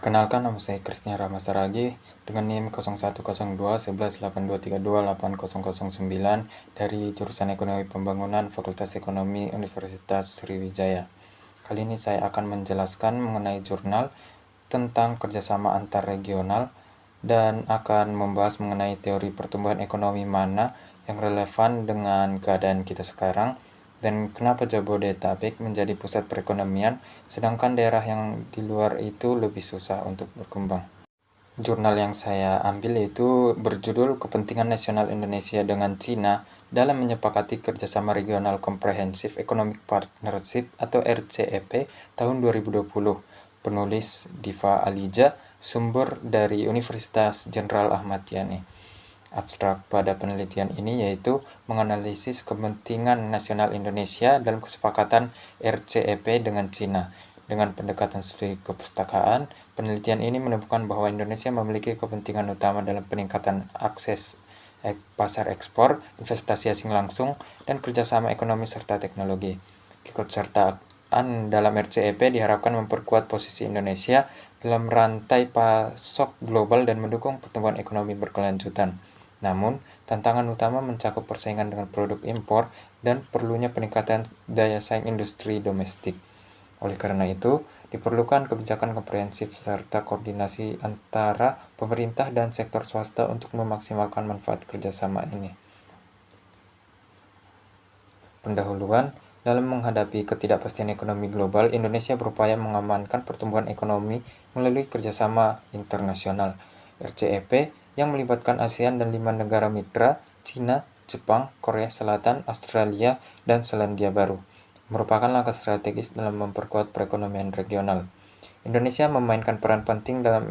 Perkenalkan, nama saya Krisnya Rama Saragi dengan NIM 0102 1182328009 dari jurusan Ekonomi Pembangunan Fakultas Ekonomi Universitas Sriwijaya. Kali ini saya akan menjelaskan mengenai jurnal tentang kerjasama antar regional dan akan membahas mengenai teori pertumbuhan ekonomi mana yang relevan dengan keadaan kita sekarang dan kenapa Jabodetabek menjadi pusat perekonomian sedangkan daerah yang di luar itu lebih susah untuk berkembang. Jurnal yang saya ambil itu berjudul Kepentingan Nasional Indonesia dengan Cina dalam menyepakati kerjasama regional komprehensif Economic Partnership atau RCEP tahun 2020. Penulis Diva Alija, sumber dari Universitas Jenderal Ahmad Yani. Abstrak pada penelitian ini yaitu menganalisis kepentingan nasional Indonesia dalam kesepakatan RCEP dengan Cina. Dengan pendekatan studi kepustakaan, penelitian ini menemukan bahwa Indonesia memiliki kepentingan utama dalam peningkatan akses pasar ekspor, investasi asing langsung, dan kerjasama ekonomi serta teknologi. Keikutsertaan dalam RCEP diharapkan memperkuat posisi Indonesia dalam rantai pasok global dan mendukung pertumbuhan ekonomi berkelanjutan. Namun, tantangan utama mencakup persaingan dengan produk impor dan perlunya peningkatan daya saing industri domestik. Oleh karena itu, diperlukan kebijakan komprehensif serta koordinasi antara pemerintah dan sektor swasta untuk memaksimalkan manfaat kerjasama ini. Pendahuluan, dalam menghadapi ketidakpastian ekonomi global, Indonesia berupaya mengamankan pertumbuhan ekonomi melalui kerjasama internasional. RCEP yang melibatkan ASEAN dan 5 negara mitra, Cina, Jepang, Korea Selatan, Australia, dan Selandia Baru, merupakan langkah strategis dalam memperkuat perekonomian regional. Indonesia memainkan peran penting dalam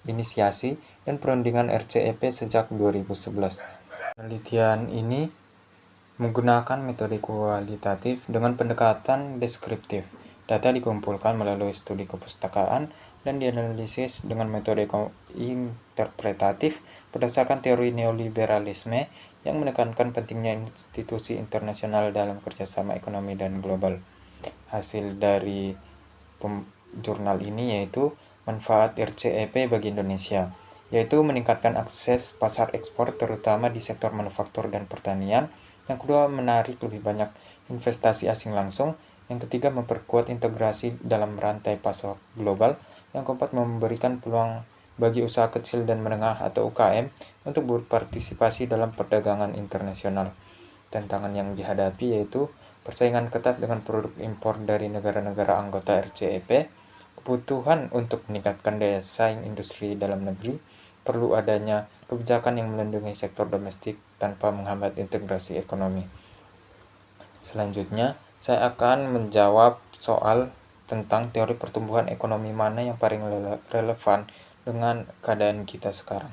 inisiasi dan perundingan RCEP sejak 2011. Penelitian ini menggunakan metode kualitatif dengan pendekatan deskriptif. Data dikumpulkan melalui studi kepustakaan dan dianalisis dengan metode interpretatif berdasarkan teori neoliberalisme yang menekankan pentingnya institusi internasional dalam kerjasama ekonomi dan global. Hasil dari jurnal ini yaitu manfaat RCEP bagi Indonesia, yaitu meningkatkan akses pasar ekspor terutama di sektor manufaktur dan pertanian. Yang kedua, menarik lebih banyak investasi asing langsung. Yang ketiga, memperkuat integrasi dalam rantai pasok global. Yang keempat, memberikan peluang bagi usaha kecil dan menengah atau UKM untuk berpartisipasi dalam perdagangan internasional. Tantangan yang dihadapi yaitu persaingan ketat dengan produk impor dari negara-negara anggota RCEP, kebutuhan untuk meningkatkan daya saing industri dalam negeri, perlu adanya kebijakan yang melindungi sektor domestik tanpa menghambat integrasi ekonomi. Selanjutnya, saya akan menjawab soal tentang teori pertumbuhan ekonomi mana yang paling relevan dengan keadaan kita sekarang.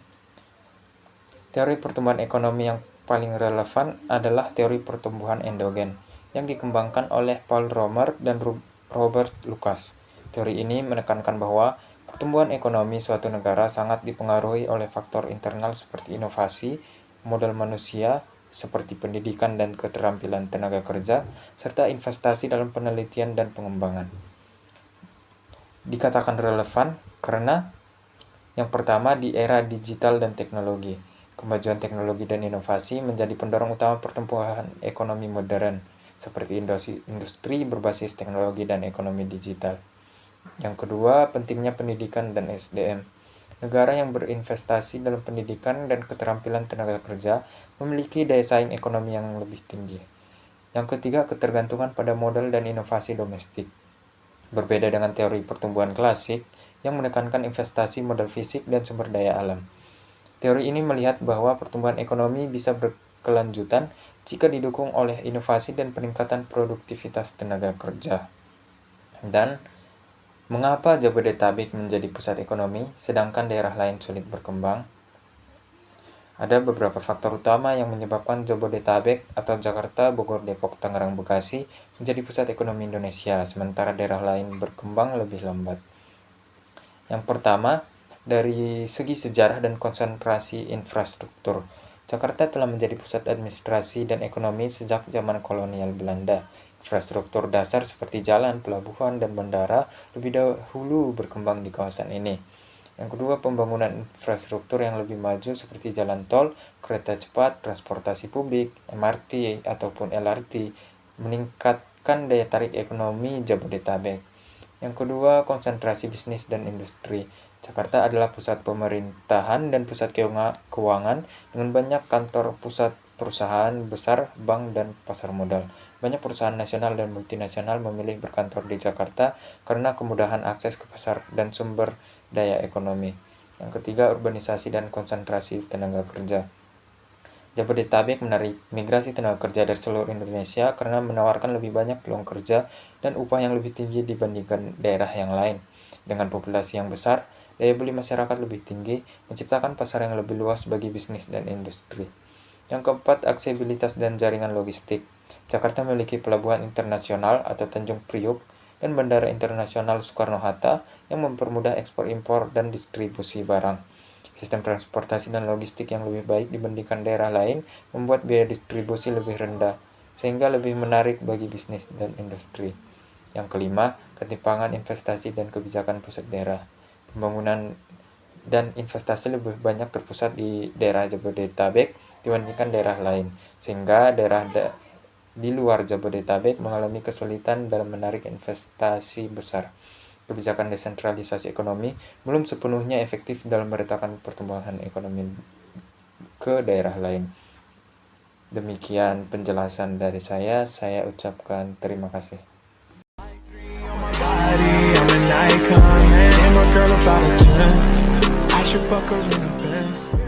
Teori pertumbuhan ekonomi yang paling relevan adalah teori pertumbuhan endogen yang dikembangkan oleh Paul Romer dan Robert Lucas. Teori ini menekankan bahwa pertumbuhan ekonomi suatu negara sangat dipengaruhi oleh faktor internal seperti inovasi, modal manusia, seperti pendidikan dan keterampilan tenaga kerja, serta investasi dalam penelitian dan pengembangan. Dikatakan relevan karena yang pertama, di era digital dan teknologi. Kemajuan teknologi dan inovasi menjadi pendorong utama pertumbuhan ekonomi modern, seperti industri berbasis teknologi dan ekonomi digital. Yang kedua, pentingnya pendidikan dan SDM. Negara yang berinvestasi dalam pendidikan dan keterampilan tenaga kerja memiliki daya saing ekonomi yang lebih tinggi. Yang ketiga, ketergantungan pada modal dan inovasi domestik. Berbeda dengan teori pertumbuhan klasik yang menekankan investasi modal fisik dan sumber daya alam. Teori ini melihat bahwa pertumbuhan ekonomi bisa berkelanjutan jika didukung oleh inovasi dan peningkatan produktivitas tenaga kerja. Dan mengapa Jabodetabek menjadi pusat ekonomi sedangkan daerah lain sulit berkembang? Ada beberapa faktor utama yang menyebabkan Jabodetabek atau Jakarta, Bogor, Depok, Tangerang, Bekasi menjadi pusat ekonomi Indonesia, sementara daerah lain berkembang lebih lambat. Yang pertama, dari segi sejarah dan konsentrasi infrastruktur. Jakarta telah menjadi pusat administrasi dan ekonomi sejak zaman kolonial Belanda. Infrastruktur dasar seperti jalan, pelabuhan, dan bandara lebih dahulu berkembang di kawasan ini. Yang kedua, pembangunan infrastruktur yang lebih maju seperti jalan tol, kereta cepat, transportasi publik, MRT ataupun LRT, meningkatkan daya tarik ekonomi Jabodetabek. Yang kedua, konsentrasi bisnis dan industri. Jakarta adalah pusat pemerintahan dan pusat keuangan dengan banyak kantor pusat perusahaan besar, bank, dan pasar modal. Banyak perusahaan nasional dan multinasional memilih berkantor di Jakarta karena kemudahan akses ke pasar dan sumber daya ekonomi. Yang ketiga, urbanisasi dan konsentrasi tenaga kerja. Jabodetabek menarik migrasi tenaga kerja dari seluruh Indonesia karena menawarkan lebih banyak peluang kerja dan upah yang lebih tinggi dibandingkan daerah yang lain. Dengan populasi yang besar, daya beli masyarakat lebih tinggi, menciptakan pasar yang lebih luas bagi bisnis dan industri. Yang keempat, aksesibilitas dan jaringan logistik. Jakarta memiliki pelabuhan internasional atau Tanjung Priok dan Bandara Internasional Soekarno-Hatta yang mempermudah ekspor impor dan distribusi barang. Sistem transportasi dan logistik yang lebih baik dibandingkan daerah lain membuat biaya distribusi lebih rendah, sehingga lebih menarik bagi bisnis dan industri. Yang kelima, ketimpangan investasi dan kebijakan pusat daerah. Pembangunan dan investasi lebih banyak terpusat di daerah Jabodetabek dibandingkan daerah lain, sehingga daerah di luar Jabodetabek mengalami kesulitan dalam menarik investasi besar. Kebijakan desentralisasi ekonomi belum sepenuhnya efektif dalam meretakan pertumbuhan ekonomi ke daerah lain. Demikian penjelasan dari saya ucapkan terima kasih. I'm an icon, man. And my girl about a 10. I should fuck her in the Benz.